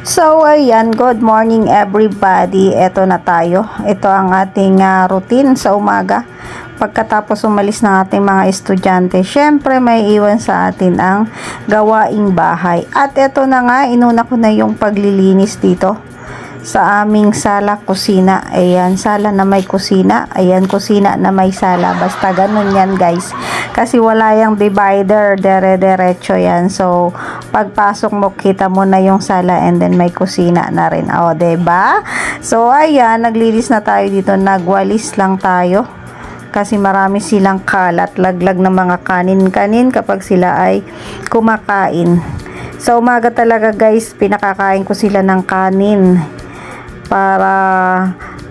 So, ayan, good morning everybody. Ito na tayo. Ito ang ating routine sa umaga. Pagkatapos umalis ng ating mga estudyante, syempre may iwan sa atin ang gawaing bahay. At ito na nga, inuna ko na yung paglilinis dito sa aming sala, kusina. Ayan, sala na may kusina. Ayan, kusina na may sala. Basta ganun yan, guys. Kasi wala yung divider, dere-derecho yan. So, pagpasok mo, kita mo na yung sala and then may kusina na rin. O, diba? So, ayan, naglilis na tayo dito. Nagwalis lang tayo. Kasi marami silang kalat, laglag ng mga kanin-kanin kapag sila ay kumakain. Sa umaga talaga, guys, pinakakain ko sila ng kanin para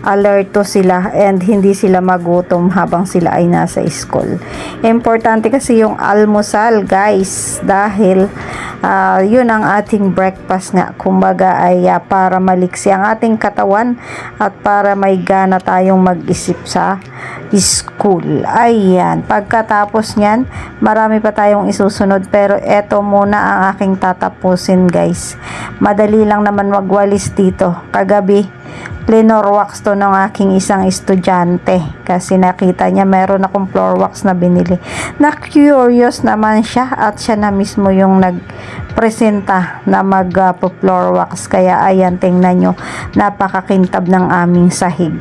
alerto sila and hindi sila magutom habang sila ay nasa school. Importante kasi yung almusal, guys, dahil yun ang ating breakfast nga. Kumbaga ay para maliksi ang ating katawan at para may gana tayong mag-isip sa school. Ayan, pagkatapos nyan, marami pa tayong isusunod pero eto muna ang aking tatapusin, guys. Madali lang naman magwalis dito. Kagabi, floor wax to ng aking isang estudyante kasi nakita niya meron akong floor wax na binili. Na curious naman siya at siya na mismo yung nagpresenta na mag-floor wax. Kaya ayan, tingnan nyo, napakakintab ng aming sahig.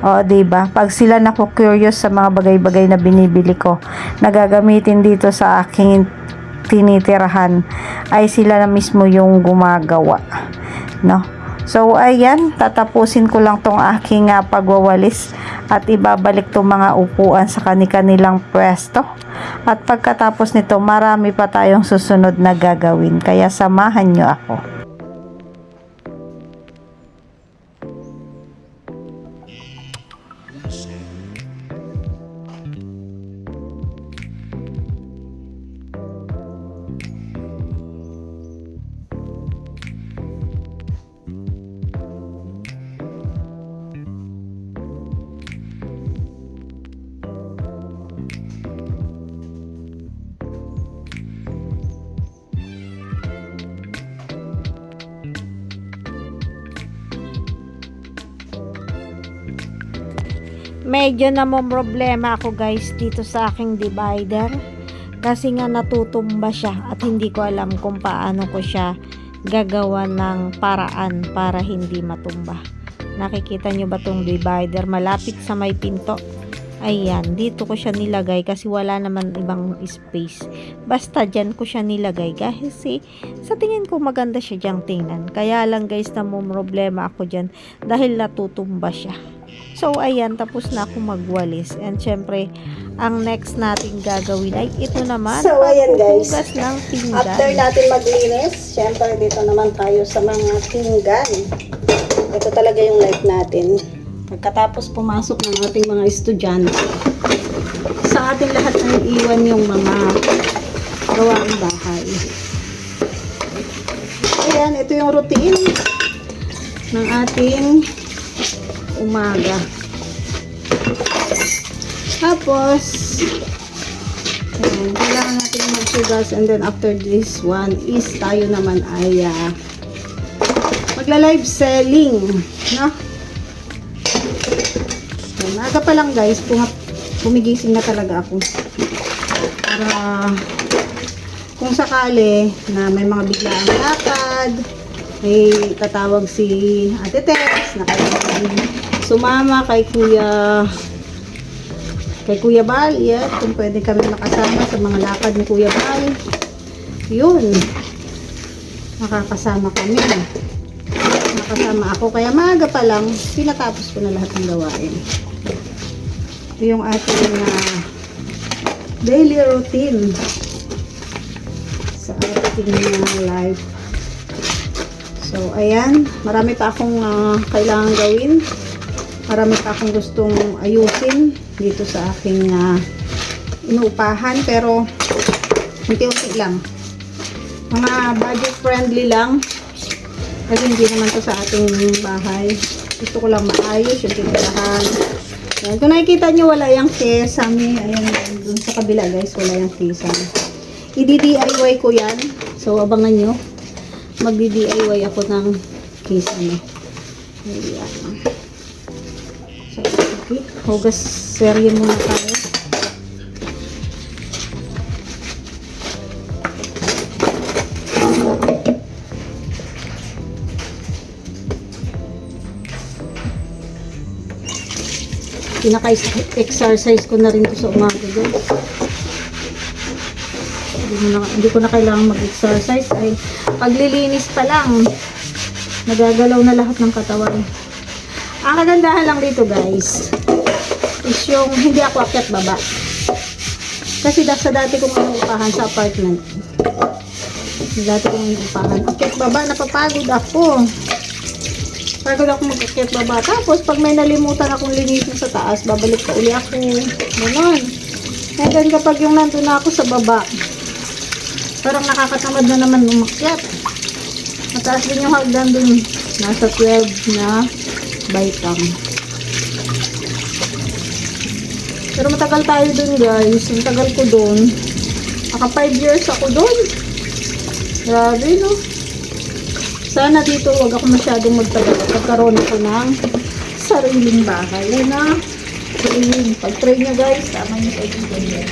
O, diba? Pag sila naku-curious sa mga bagay-bagay na binibili ko, nagagamitin dito sa aking tinitirahan, ay sila na mismo yung gumagawa. No? So, ayan, tatapusin ko lang tong aking pagwawalis at ibabalik tong mga upuan sa kanilang pwesto. At pagkatapos nito, marami pa tayong susunod na gagawin. Kaya samahan nyo ako. Medyo namomroblema ako, guys, dito sa aking divider kasi nga natutumba siya at hindi ko alam kung paano ko siya gagawa ng paraan para hindi matumba. Nakikita nyo ba tong divider malapit sa may pinto? Ayan, dito ko siya nilagay kasi wala naman ibang space. Basta dyan ko siya nilagay kasi sa tingin ko maganda siya dyang tingnan. Kaya lang, guys, namomroblema ako dyan dahil natutumba siya. So, ayan, tapos na ako magwalis. And syempre, ang next natin gagawin ay ito naman. So, ayan, guys. Ng pinggan. After natin maglinis, syempre dito naman tayo sa mga pinggan. Ito talaga yung life natin. Pagkatapos pumasok ng ating mga estudyante, sa ating lahat ay iwan yung mga gawaing bahay. Ayan, ito yung routine ng ating umaga. Tapos, ayan, kailangan natin magsugas and then after this one is tayo naman ay magla-live selling, no? Maaga pa lang, guys, pumigising na talaga ako para kung sakali na may mga biglaang lakad, may tatawag si Ate Tess na kailangan sumama kay Kuya Bal. Yan, kung pwede kami makasama sa mga lakad ni Kuya Bal, yun, makakasama kami, makasama ako. Kaya maaga pa lang pinatapos ko na lahat ng gawain. Ito yung ating daily routine sa ating life. So, ayan, marami pa akong kailangan gawin. Marami pa akong gustong ayusin dito sa aking inuupahan. Pero, unti-unti lang. Mga budget friendly lang. Kasi hindi naman to sa ating bahay. Gusto ko lang maayos yung tindahan. Ayan, kung nakikita nyo, wala yung kesame. Ayan, dun sa kabila, guys, wala yung kesame. I-DIY ko yan. So, abangan nyo. Magdi-DIY ako ng case ano. Ayan. So, okay. Hugas serye muna tayo. Pinaka-exercise ko na rin to sa umaga, guys. Hindi ko na kailangan mag-exercise. Ay, paglilinis pa lang, nagagalaw na lahat ng katawan. Ang kagandahan lang dito, guys, is yung hindi ako akyat baba. Kasi sa dati kong upahan sa apartment. Dati kong upahan. Akyat baba, napapagod ako. Pagod ako mag-akyat baba. Tapos, pag may nalimutan akong linisin sa taas, babalik pa uli ako. Ganon. And then, kapag yung nandun na ako sa baba, parang nakakatamad na naman umakyat. Mataas din yung hagdan dun. Nasa 12 na baitang. Pero matagal tayo dun, guys. Ang tagal ko dun. Naka 5 years ako dun. Grabe, no? Sana dito wag ako masyadong magtagal. Pagkaroon ako ng sariling bahay. Yan na. Pag-try nyo, guys, tama nyo sa ganyan.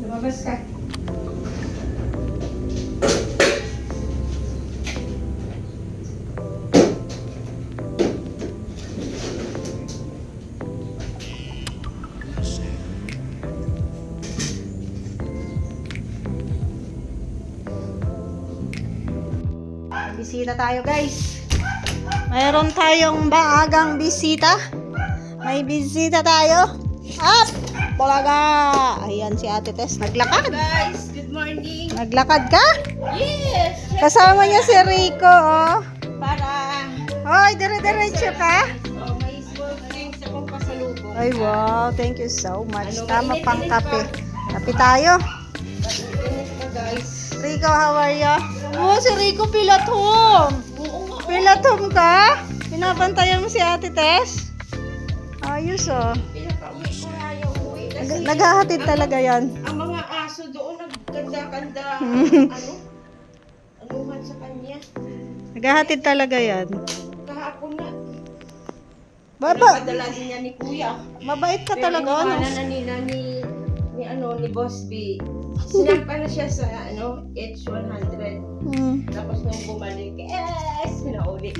Lumabas ka. Bisita tayo, guys. Mayroon tayong maagang bisita. May bisita tayo. Up! Bulaga! Ayan si Ate Tess. Naglakad. Guys, good morning. Naglakad ka? Yes! Kasama niya si Rico, oh. Para Hoy, dire-diretso ka? may small drinks akong pasalubong. Ay, wow. Thank you so much. Ano, Tama mainit, pang mainit kape. pa. Kape tayo. Init pa, guys. Rico, how are you? Oh, si Rico pilatom. Oo nga. Pilatom ka? Pinabantayan mo si Ate Tess? Ayos, oh. Pinaka-uwi ko nga yung uwi. Kasi Naghahatid talaga yan. ang mga aso doon nagkanda-kanda. Anuhan sa kanya. Naghahatid talaga yan. Kahapon na. Baba, Padala din niya ni Kuya. mabait ka Pero talaga, iniwanan ano? na nila ni Boss B. Sinampa na siya sa H100. Tapos nung bumalik, sinauli.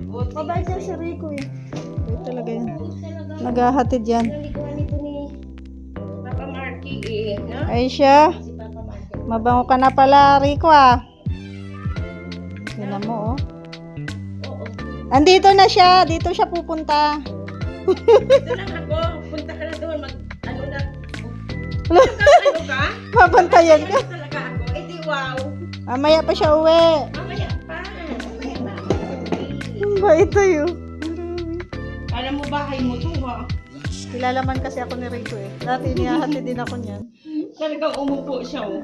Buti Mabait yan kasi. si Rico, eh. Mabait talaga yan. Oo, talaga. Naghahatid yan. Nalikuhan nito ni Papa Marky no? Ay siya. Si Papa Marky. Mabango ka na pala, Rico, ah. Tignan mo, oh. Oo. Andito na siya. Dito siya pupunta. Dito lang ako. Punta ka na doon. Ano na. Ano ka? Mabantayan ka. Ano talaga ako? Eh di wow. Mamaya pa siya uwi. Mamaya pa. Mamaya pa. Mabait tayo. Alam mo bahay mo to ha? Kilala man kasi ako ni Rico, eh. Dati niyahatid din ako niyan. Talagang umupo siya oh.